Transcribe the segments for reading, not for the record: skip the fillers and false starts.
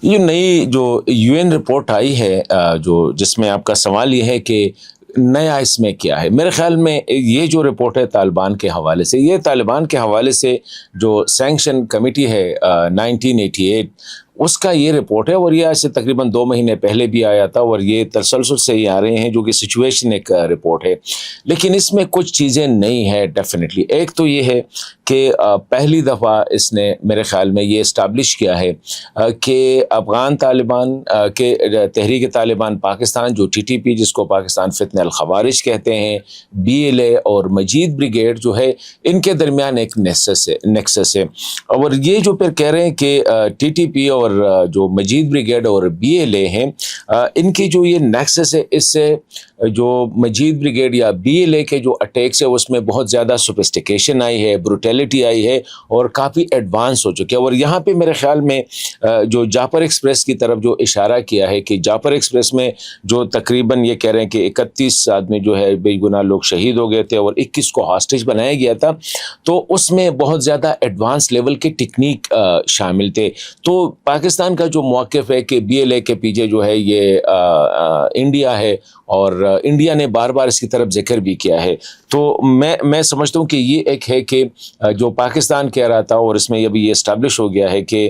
یہ نئی جو UN رپورٹ آئی ہے جو جس میں آپ کا سوال یہ ہے کہ نیا اس میں کیا ہے، میرے خیال میں یہ جو رپورٹ ہے طالبان کے حوالے سے، یہ طالبان کے حوالے سے جو سینکشن کمیٹی ہے 1988 اس کا یہ رپورٹ ہے، اور یہ آج سے تقریباً 2 مہینے پہلے بھی آیا تھا، اور یہ تسلسل سے ہی آ رہے ہیں جو کہ سچویشن ایک رپورٹ ہے، لیکن اس میں کچھ چیزیں نئی ہیں ڈیفینیٹلی۔ ایک تو یہ ہے کہ پہلی دفعہ اس نے میرے خیال میں یہ اسٹیبلش کیا ہے کہ افغان طالبان کے تحریک طالبان پاکستان جو TTP جس کو پاکستان فتنہ الخوارج کہتے ہیں، BLA اور مجید بریگیڈ جو ہے، ان کے درمیان ایک نیکسس ہے، اور یہ جو پھر کہہ رہے ہیں کہ TTP اور جو مجید بریگیڈ اور BLA ہیں، ان کی جو یہ نیکسس ہے، اس سے جو مجید بریگیڈ یا BLA کے جو اٹیکس ہے اس میں بہت زیادہ سوفسٹیکیشن آئی ہے، بروٹیلٹی آئی ہے، اور کافی ایڈوانس ہو چکے ہیں۔ اور یہاں پہ میرے خیال میں جو جعفر ایکسپریس کی طرف جو اشارہ کیا ہے کہ جعفر ایکسپریس میں جو تقریباً یہ کہہ رہے ہیں کہ 31 آدمی جو ہے بے گناہ لوگ شہید ہو گئے تھے اور 21 کو ہاسٹیج بنایا گیا تھا، تو اس میں بہت زیادہ ایڈوانس لیول کے ٹیکنیک شامل تھے۔ تو پاکستان کا جو موقف ہے کہ BLA کے پیچھے جو ہے یہ انڈیا ہے، اور انڈیا نے بار بار اس کی طرف ذکر بھی کیا ہے، تو میں سمجھتا ہوں کہ یہ ایک ہے کہ جو پاکستان کہہ رہا تھا، اور اس میں ابھی یہ اسٹیبلش ہو گیا ہے کہ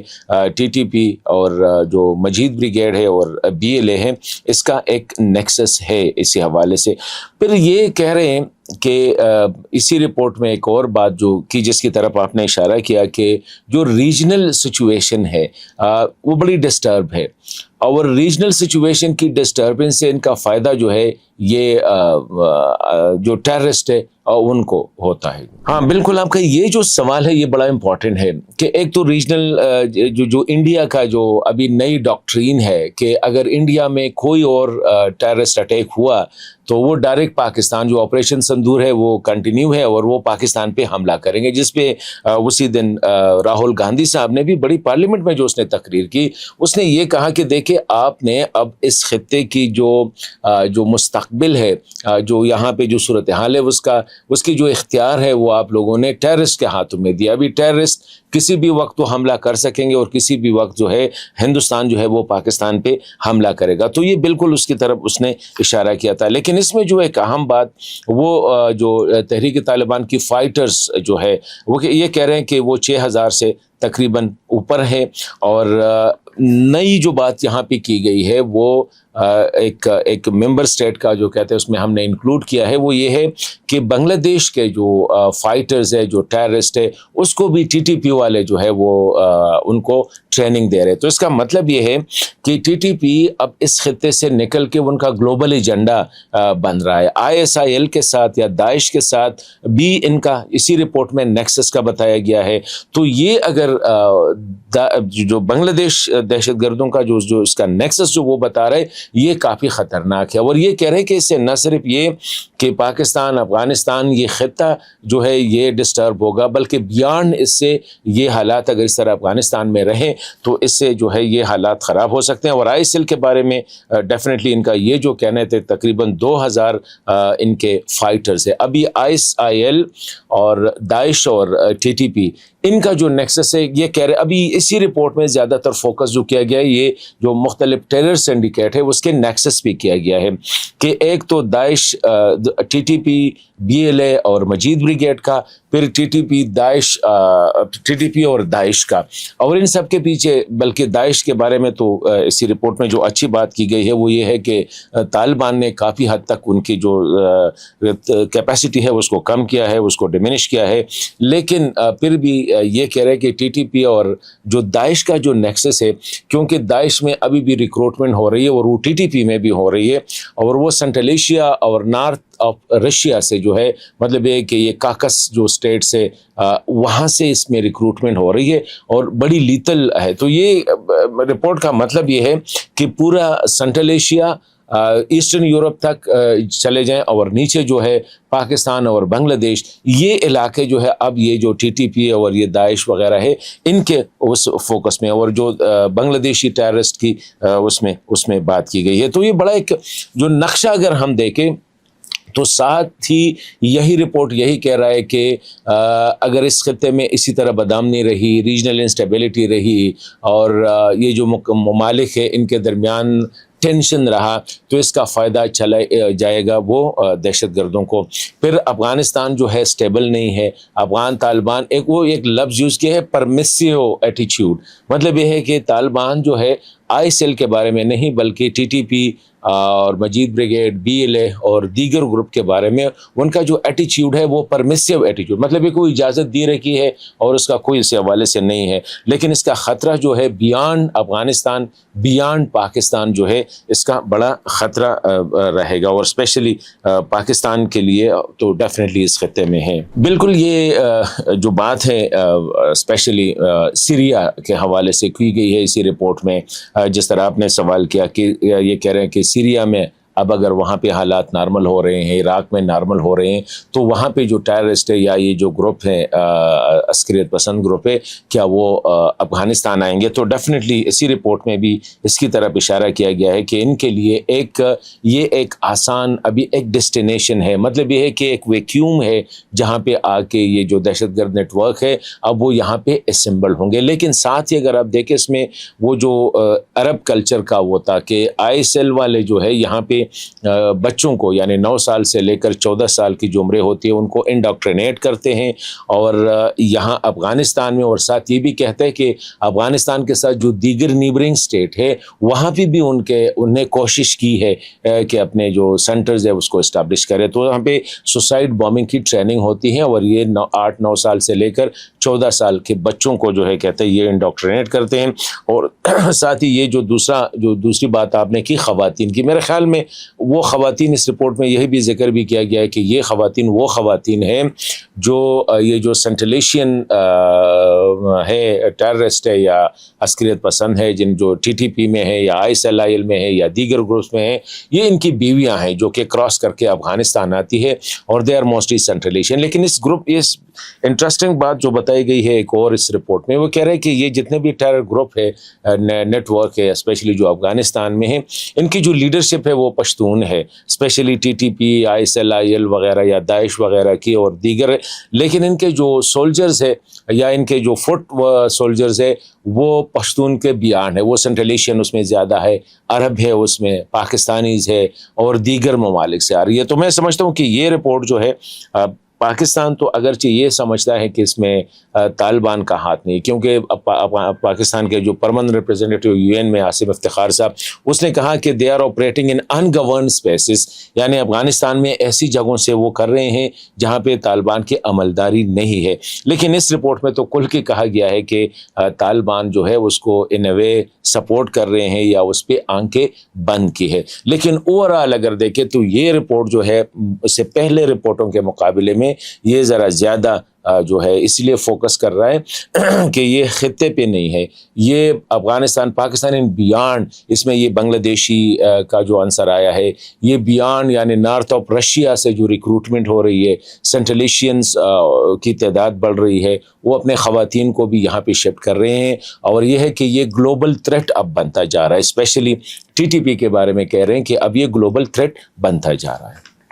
TTP اور جو مجید بریگیڈ ہے اور BLA ہے، اس کا ایک نیکسس ہے اسی حوالے سے۔ پھر یہ کہہ رہے ہیں کہ اسی رپورٹ میں ایک اور بات جو کی جس کی طرف آپ نے اشارہ کیا کہ جو ریجنل سچویشن ہے وہ بڑی ڈسٹرب ہے، اور ریجنل سچویشن کی ڈسٹربنس سے ان کا فائدہ جو ہے یہ جو ٹیررسٹ ہے ان کو ہوتا ہے۔ ہاں بالکل، آپ کا یہ جو سوال ہے یہ بڑا امپورٹنٹ ہے کہ ایک تو ریجنل جو انڈیا کا جو ابھی نئی ڈاکٹرین ہے کہ اگر انڈیا میں کوئی اور ٹیررسٹ اٹیک ہوا تو وہ ڈائریکٹ پاکستان جو آپریشن سندور ہے وہ کنٹینیو ہے، اور وہ پاکستان پہ حملہ کریں گے، جس پہ اسی دن راہل گاندھی صاحب نے بھی بڑی پارلیمنٹ میں جو اس نے تقریر کی، اس نے یہ کہا کہ دیکھیں آپ نے اب اس خطے کی جو مستقبل ہے، جو یہاں پہ جو صورتحال ہے اس کی جو اختیار ہے وہ آپ لوگوں نے ٹیررسٹ کے ہاتھوں میں دیا۔ ابھی ٹیررسٹ کسی بھی وقت وہ حملہ کر سکیں گے، اور کسی بھی وقت جو ہے ہندوستان جو ہے وہ پاکستان پہ حملہ کرے گا، تو یہ بالکل اس کی طرف اس نے اشارہ کیا تھا۔ لیکن اس میں جو ایک اہم بات وہ جو تحریک طالبان کی فائٹرز جو ہے وہ یہ کہہ رہے ہیں کہ وہ 6000 سے تقریباً اوپر ہے، اور نئی جو بات یہاں پہ کی گئی ہے وہ ایک ممبر سٹیٹ کا جو کہتے ہیں اس میں ہم نے انکلوڈ کیا ہے، وہ یہ ہے کہ بنگلہ دیش کے جو فائٹرز ہے، جو ٹیررسٹ ہے، اس کو بھی TTP والے جو ہے وہ ان کو ٹریننگ دے رہے۔ تو اس کا مطلب یہ ہے کہ TTP اب اس خطے سے نکل کے ان کا گلوبل ایجنڈا بن رہا ہے۔ ISIL کے ساتھ یا داعش کے ساتھ بھی ان کا اسی رپورٹ میں نیکسس کا بتایا گیا ہے۔ تو یہ اگر جو بنگلہ دیش دہشت گردوں کا جو اس کا نیکسس جو وہ بتا رہے، یہ کافی خطرناک ہے، اور یہ کہہ رہے ہیں کہ اس سے نہ صرف یہ کہ پاکستان افغانستان یہ خطہ جو ہے یہ ڈسٹرب ہوگا، بلکہ بیانڈ اس سے یہ حالات اگر اس طرح افغانستان میں رہیں تو اس سے جو ہے یہ حالات خراب ہو سکتے ہیں۔ اور ISIL کے بارے میں ڈیفینیٹلی ان کا یہ جو کہنے تھے تقریباً 2000 ان کے فائٹرز ہیں۔ ابھی ISIL اور داعش اور TTP ان کا جو نیکسس ہے یہ کہہ رہے ابھی اسی رپورٹ میں زیادہ تر فوکس جو کیا گیا ہے یہ جو مختلف ٹیرر سینڈیکیٹ ہے اس کے نیکسس بھی کیا گیا ہے کہ ایک تو داعش TTP BLA اور مجید بریگیڈ کا، پھر TTP اور داعش کا، اور ان سب کے پیچھے بلکہ داعش کے بارے میں تو اسی رپورٹ میں جو اچھی بات کی گئی ہے وہ یہ ہے کہ طالبان نے کافی حد تک ان کی جو کیپیسٹی ہے اس کو کم کیا ہے، اس کو ڈیمینش کیا ہے، لیکن پھر بھی یہ کہہ رہے ہیں کہ TTP اور جو داعش کا جو نیکسس ہے، کیونکہ داعش میں ابھی بھی ریکروٹمنٹ ہو رہی ہے اور وہ TTP میں بھی ہو رہی ہے، اور وہ سنٹرل ایشیا اور نارتھ آف رشیا سے جو ہے مطلب یہ کہ یہ کاکس جو اسٹیٹ سے وہاں سے اس میں ریکروٹمنٹ ہو رہی ہے اور بڑی لیتل ہے۔ تو یہ رپورٹ کا مطلب یہ ہے کہ پورا سنٹرل ایشیا ایسٹرن یورپ تک چلے جائیں، اور نیچے جو ہے پاکستان اور بنگلہ دیش یہ علاقے جو ہے اب یہ جو TTP اور یہ داعش وغیرہ ہے ان کے اس فوکس میں، اور جو بنگلہ دیشی ٹیررسٹ کی اس میں بات کی گئی ہے۔ تو یہ بڑا ایک جو نقشہ اگر ہم دیکھیں تو ساتھ ہی یہی رپورٹ یہی کہہ رہا ہے کہ اگر اس خطے میں اسی طرح بدامنی رہی، ریجنل انسٹیبلٹی رہی اور یہ جو ممالک ہیں ان کے درمیان ٹینشن رہا تو اس کا فائدہ چلا جائے گا وہ دہشت گردوں کو۔ پھر افغانستان جو ہے سٹیبل نہیں ہے، افغان طالبان ایک لفظ یوز کیا ہے پرمیسیو ایٹیچیوڈ، مطلب یہ ہے کہ طالبان جو ہے ISIL کے بارے میں نہیں بلکہ TTP اور مجید بریگیڈ، BLA اور دیگر گروپ کے بارے میں ان کا جو ایٹیچیوڈ ہے وہ پرمیسیو ایٹیچیوڈ، مطلب یہ کوئی اجازت دی رکھی ہے اور اس کا کوئی اس حوالے سے نہیں ہے، لیکن اس کا خطرہ جو ہے بیانڈ افغانستان، بیانڈ پاکستان جو ہے اس کا بڑا خطرہ رہے گا، اور اسپیشلی پاکستان کے لیے تو ڈیفینیٹلی اس خطے میں ہے۔ بالکل یہ جو بات ہے اسپیشلی سیریا کے حوالے سے کی گئی ہے اسی رپورٹ میں، جس طرح آپ نے سوال کیا کہ یہ کہہ رہے ہیں کہ سیریا میں اب اگر وہاں پہ حالات نارمل ہو رہے ہیں، عراق میں نارمل ہو رہے ہیں، تو وہاں پہ جو ٹیررسٹ ہے یا یہ جو گروپ ہے عسکریت پسند گروپ ہے کیا وہ افغانستان آئیں گے؟ تو ڈیفینیٹلی اسی رپورٹ میں بھی اس کی طرف اشارہ کیا گیا ہے کہ ان کے لیے یہ ایک آسان ابھی ایک ڈیسٹینیشن ہے، مطلب یہ ہے کہ ایک ویکیوم ہے جہاں پہ آ کے یہ جو دہشت گرد نیٹ ورک ہے اب وہ یہاں پہ اسمبل ہوں گے۔ لیکن ساتھ ہی اگر آپ دیکھیں اس میں وہ جو عرب کلچر کا وہ تھا کہ ISIL والے جو ہے یہاں پہ بچوں کو یعنی 9 سال سے لے کر 14 سال کی جو عمریں ہوتی ہے ان کو انڈاکٹرینیٹ کرتے ہیں، اور یہاں افغانستان میں، اور ساتھ یہ بھی کہتے ہیں کہ افغانستان کے ساتھ جو دیگر نیبرنگ سٹیٹ ہے وہاں پہ بھی انہیں کوشش کی ہے کہ اپنے جو سینٹرز ہے اس کو اسٹیبلش کرے، تو وہاں پہ سوسائڈ بامبنگ کی ٹریننگ ہوتی ہے، اور یہ 8-9 سال سے لے کر 14 سال کے بچوں کو جو ہے کہتے ہیں یہ انڈاکٹرینیٹ کرتے ہیں۔ اور ساتھ ہی یہ جو دوسری بات آپ نے کی خواتین کی، میرے خیال میں وہ خواتین اس رپورٹ میں یہی بھی ذکر بھی کیا گیا ہے کہ یہ خواتین وہ خواتین ہیں جو یہ جو سینٹرل ایشین ہے ٹیررسٹ ہے یا عسکریت پسند ہے، جو TTP میں ہے یا ISIL میں ہے یا دیگر گروپس میں ہے، یہ ان کی بیویاں ہیں جو کہ کراس کر کے افغانستان آتی ہے، اور they are mostly central Asian. لیکن اس انٹرسٹنگ بات جو بتائی گئی ہے ایک اور اس رپورٹ میں، وہ کہہ رہے ہیں کہ یہ جتنے بھی ٹیرر گروپ ہے، نیٹ ورک ہے اسپیشلی جو افغانستان میں ہے، ان کی جو لیڈرشپ ہے وہ پشتون ہے، اسپیشلی TTP، ISIL وغیرہ یا داعش وغیرہ کی اور دیگر، لیکن ان کے جو سولجرز ہے یا ان کے جو فٹ سولجرز ہے وہ پشتون کے بیانڈ ہے، وہ سینٹرل ایشین اس میں زیادہ ہے، عرب ہے اس میں، پاکستانیز ہے اور دیگر ممالک سے آ رہی ہے۔ تو میں سمجھتا ہوں کہ یہ رپورٹ جو ہے پاکستان تو اگرچہ یہ سمجھتا ہے کہ اس میں طالبان کا ہاتھ نہیں، کیونکہ پاکستان کے جو پرماننٹ ریپرزینٹیٹیو UN میں آصف افتخار صاحب، اس نے کہا کہ they are operating in ungoverned spaces, یعنی افغانستان میں ایسی جگہوں سے وہ کر رہے ہیں جہاں پہ طالبان کی عملداری نہیں ہے۔ لیکن اس رپورٹ میں تو کل کے کہا گیا ہے کہ طالبان جو ہے اس کو ان اے وے سپورٹ کر رہے ہیں یا اس پہ آنکھیں بند کی ہے۔ لیکن اوورآل اگر دیکھیں تو یہ رپورٹ جو ہے اس سے پہلے رپورٹوں کے مقابلے میں یہ ذرا زیادہ جو ہے اس لیے فوکس کر رہا ہے کہ یہ خطے پہ نہیں ہے، یہ افغانستان پاکستان ان بیانڈ، اس میں یہ بنگلہ دیشی کا جو عنصر آیا ہے، یہ بیانڈ یعنی نارتھ آف رشیا سے جو ریکروٹمنٹ ہو رہی ہے، سینٹرل ایشینز کی تعداد بڑھ رہی ہے، وہ اپنے خواتین کو بھی یہاں پہ شفٹ کر رہے ہیں، اور یہ ہے کہ یہ گلوبل تھریٹ اب بنتا جا رہا ہے، اسپیشلی TTP کے بارے میں کہہ رہے ہیں کہ اب یہ گلوبل تھریٹ بنتا جا رہا ہے۔